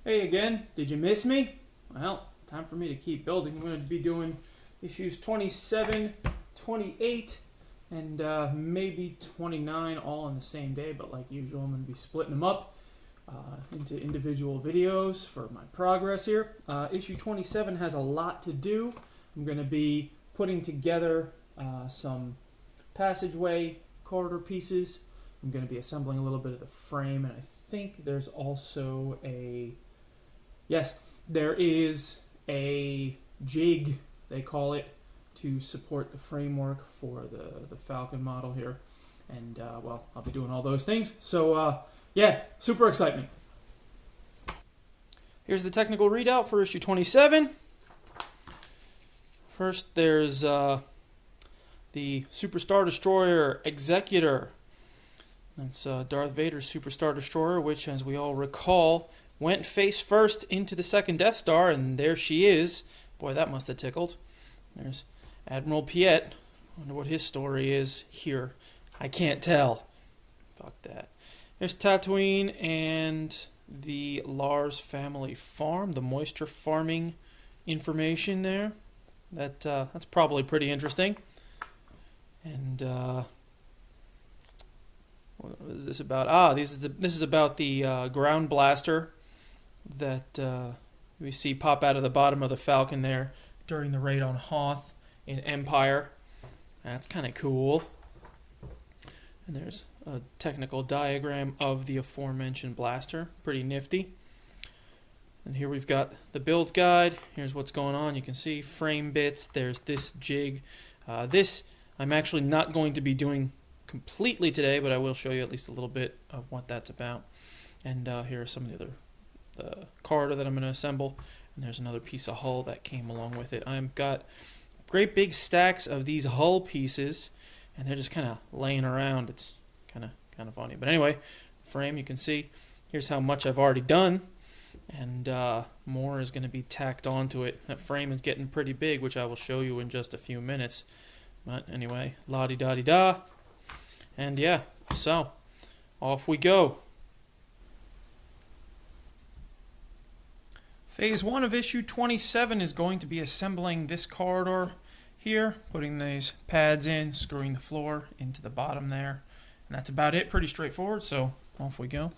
Hey again, did you miss me? Well, time for me to keep building. I'm going to be doing issues 27, 28, and maybe 29 all on the same day, but like usual, I'm going to be splitting them up into individual videos for my progress here. Issue 27 has a lot to do. I'm going to be putting together some passageway corridor pieces. I'm going to be assembling a little bit of the frame, and I think there's also there is a jig, they call it, to support the framework for the Falcon model here. And, well, I'll be doing all those things. So, yeah, super excitement. Here's the technical readout for issue 27. First, there's the Superstar Destroyer Executor. That's Darth Vader's Superstar Destroyer, which, as we all recall, went face first into the second Death Star, and there she is. Boy, that must have tickled. There's Admiral Piet. Wonder what his story is here. I can't tell. Fuck that. There's Tatooine and the Lars family farm, the moisture farming information there. That's probably pretty interesting. And what is this about? This is about the ground blaster that we see pop out of the bottom of the Falcon there during the raid on Hoth in Empire. That's kind of cool. And there's a technical diagram of the aforementioned blaster. Pretty nifty. And here we've got the build guide. Here's what's going on. You can see frame bits. There's this jig. This I'm actually not going to be doing completely today, but I will show you at least a little bit of what that's about. And here are some of the corridor that I'm going to assemble. And there's another piece of hull that came along with it. I've got great big stacks of these hull pieces, and they're just kind of laying around. It's kind of funny. But anyway, frame, you can see. Here's how much I've already done, and more is going to be tacked onto it. That frame is getting pretty big, which I will show you in just a few minutes. But anyway, la-di-da-di-da. And yeah, so off we go. Phase 1 of issue 27 is going to be assembling this corridor here, putting these pads in, screwing the floor into the bottom there. And that's about it, pretty straightforward, so off we go.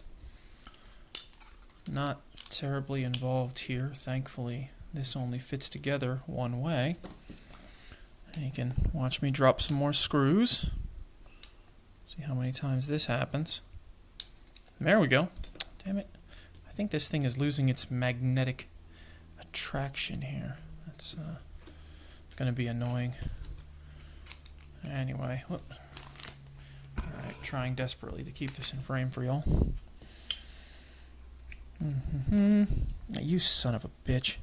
Not terribly involved here, thankfully. This only fits together one way. And you can watch me drop some more screws. See how many times this happens. There we go. Damn it. I think this thing is losing its magnetic attraction here. That's going to be annoying. Anyway, whoops. Alright, trying desperately to keep this in frame for y'all. You son of a bitch.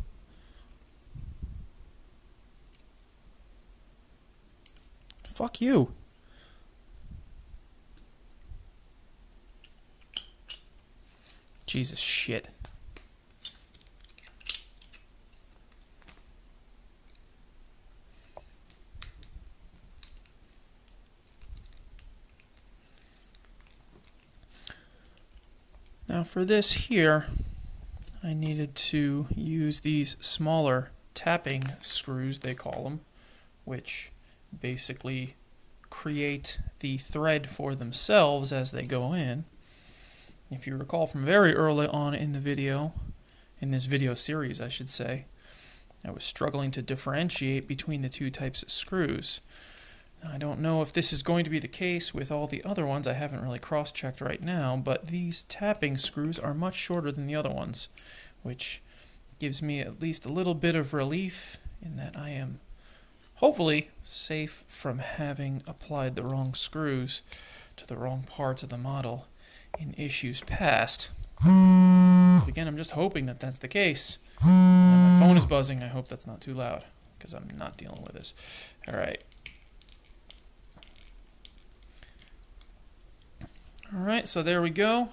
Fuck you. Jesus shit. Now for this here, I needed to use these smaller tapping screws, they call them, which basically create the thread for themselves as they go in. If you recall from very early on in the video, in this video series I should say, I was struggling to differentiate between the two types of screws. Now, I don't know if this is going to be the case with all the other ones. I haven't really cross-checked right now, but these tapping screws are much shorter than the other ones, which gives me at least a little bit of relief in that I am hopefully safe from having applied the wrong screws to the wrong parts of the model in issues past. But again, I'm just hoping that that's the case. And my phone is buzzing. I hope that's not too loud, because I'm not dealing with this. Alright. Alright, so there we go.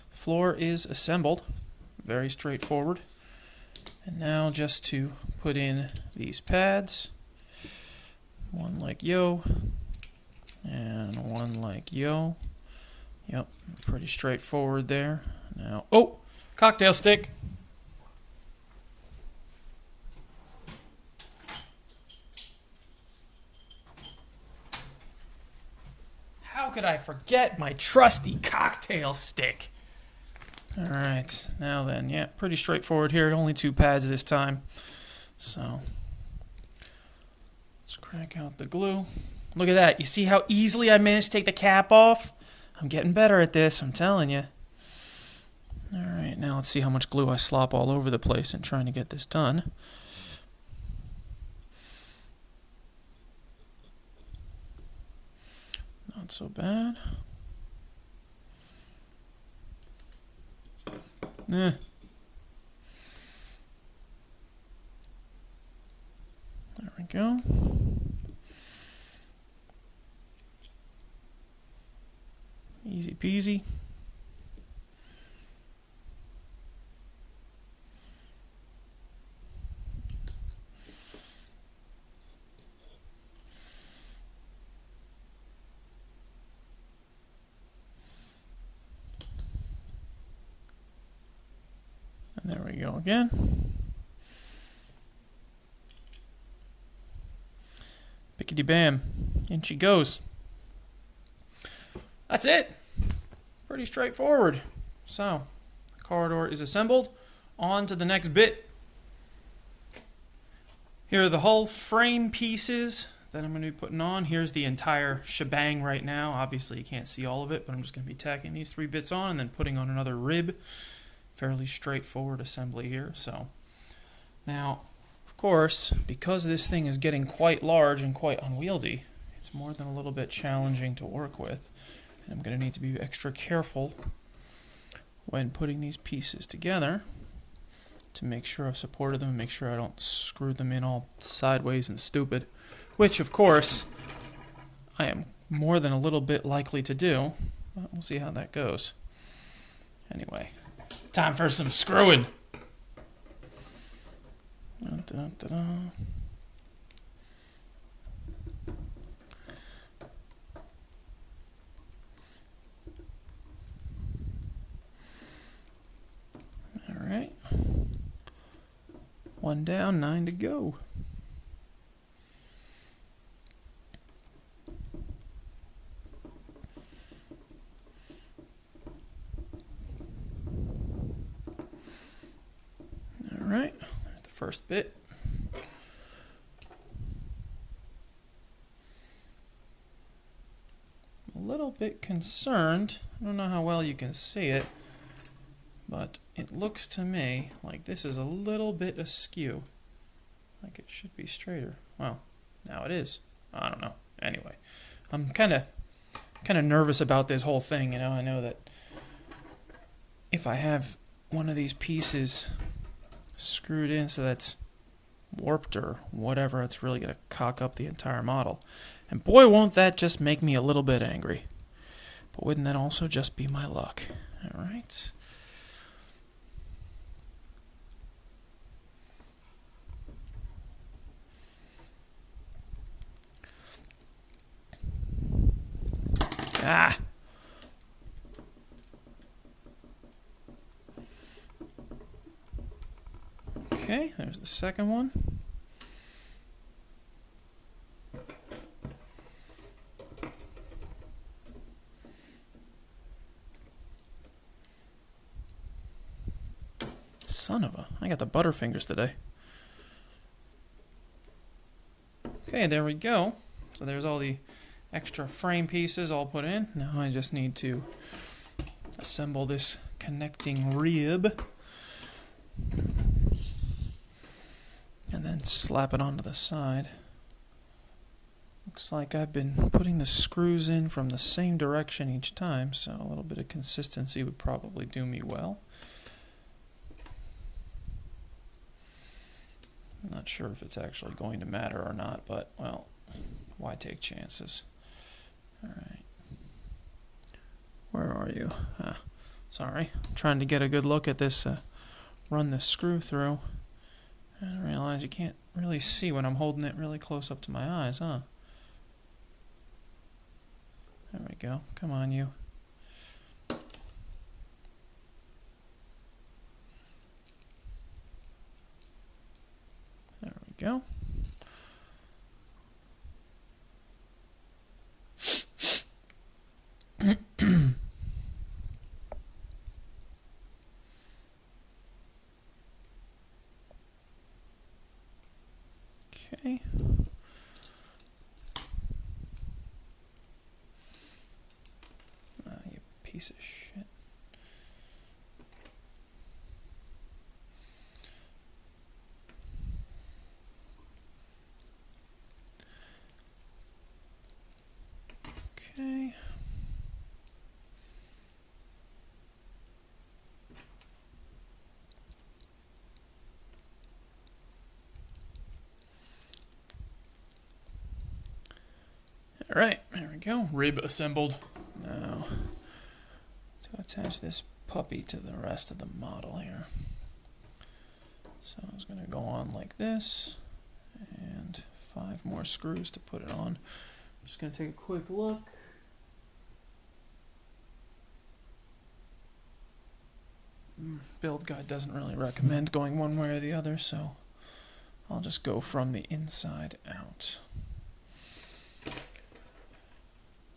Floor is assembled. Very straightforward. And now just to put in these pads. One like yo. And one like yo. Yep, pretty straightforward there. Now, oh! Cocktail stick. How could I forget my trusty cocktail stick? Alright, now then, yeah, pretty straightforward here. Only 2 pads this time. So, let's crank out the glue. Look at that. You see how easily I managed to take the cap off? I'm getting better at this, I'm telling you. Alright, now let's see how much glue I slop all over the place in trying to get this done. Not so bad. There we go. Easy peasy. And there we go again. Bickety bam. In she goes. That's it. Pretty straightforward. So, the corridor is assembled. On to the next bit. Here are the hull frame pieces that I'm going to be putting on. Here's the entire shebang right now. Obviously you can't see all of it, but I'm just going to be tacking these 3 bits on and then putting on another rib. Fairly straightforward assembly here. So now, of course, because this thing is getting quite large and quite unwieldy, it's more than a little bit challenging to work with. And I'm going to need to be extra careful when putting these pieces together to make sure I've supported them and make sure I don't screw them in all sideways and stupid, which, of course, I am more than a little bit likely to do, but we'll see how that goes. Anyway, time for some screwing. Alright. 1 down, 9 to go. Alright, there's the first bit. A little bit concerned. I don't know how well you can see it, but it looks to me like this is a little bit askew. Like it should be straighter. Well, now it is. I don't know. Anyway, I'm kind of nervous about this whole thing. You know, I know that if I have one of these pieces screwed in so that's warped or whatever, it's really going to cock up the entire model. And boy, won't that just make me a little bit angry. But wouldn't that also just be my luck? All right. Ah! Okay, there's the second one. Son of a... I got the butterfingers today. Okay, there we go. So there's all the extra frame pieces all put in. Now I just need to assemble this connecting rib and then slap it onto the side. Looks like I've been putting the screws in from the same direction each time, so a little bit of consistency would probably do me well. I'm not sure if it's actually going to matter or not, but, well, why take chances? Alright. Where are you? Sorry. I'm trying to get a good look at this, run this screw through. And I realize you can't really see when I'm holding it really close up to my eyes, huh? There we go. Come on, you. go. Okay. You piece of shit. Okay. All right, there we go. Rib assembled. Now, to attach this puppy to the rest of the model here. So I was going to go on like this, and 5 more screws to put it on. I'm just going to take a quick look. Build guide doesn't really recommend going one way or the other, so I'll just go from the inside out.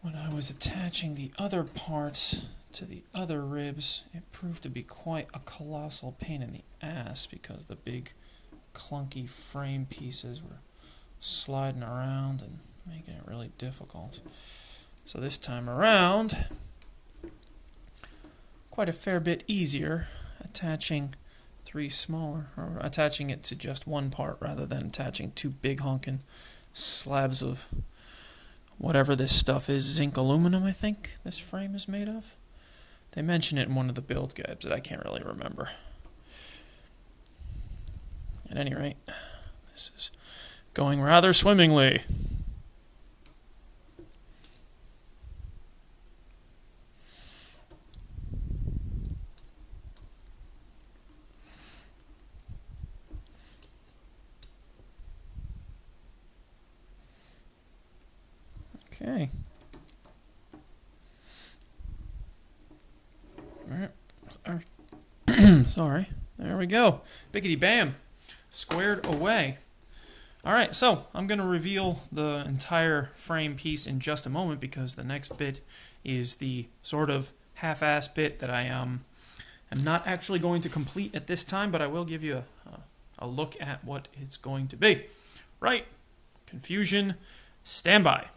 When I was attaching the other parts to the other ribs, it proved to be quite a colossal pain in the ass because the big clunky frame pieces were sliding around and making it really difficult. So this time around, quite a fair bit easier attaching 3 smaller, or attaching it to just one part rather than attaching 2 big honkin' slabs of whatever this stuff is, zinc aluminum, I think this frame is made of. They mention it in one of the build guides that I can't really remember. At any rate, this is going rather swimmingly. Okay. Sorry. There we go. Biggity bam. Squared away. Alright, so I'm going to reveal the entire frame piece in just a moment because the next bit is the sort of half-ass bit that I am not actually going to complete at this time, but I will give you a look at what it's going to be. Right. Confusion. Standby.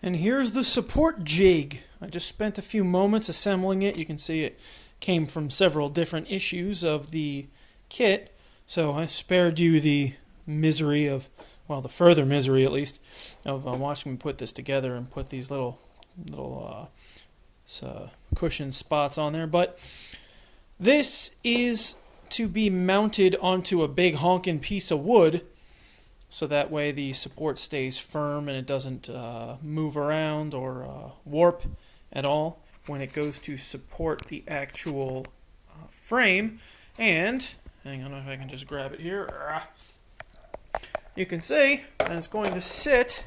And here's the support jig. I just spent a few moments assembling it. You can see it came from several different issues of the kit, so I spared you the misery of, well, the further misery at least, of watching me put this together and put these little cushion spots on there. But this is to be mounted onto a big honkin' piece of wood, so that way the support stays firm and it doesn't move around or warp at all when it goes to support the actual frame. And, hang on if I can just grab it here. You can see that it's going to sit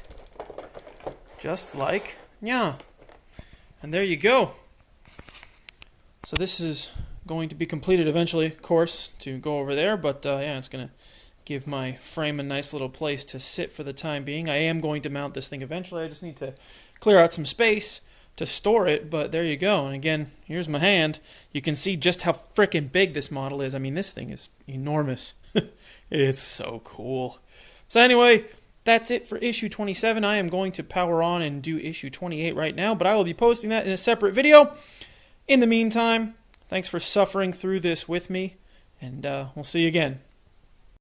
just like, yeah. And there you go. So this is going to be completed eventually, of course, to go over there, but yeah, it's going to give my frame a nice little place to sit for the time being. I am going to mount this thing eventually. I just need to clear out some space to store it, but there you go. And again, here's my hand. You can see just how freaking big this model is. I mean, this thing is enormous. It's so cool. So anyway, that's it for issue 27. I am going to power on and do issue 28 right now, but I will be posting that in a separate video. In the meantime, thanks for suffering through this with me, and we'll see you again.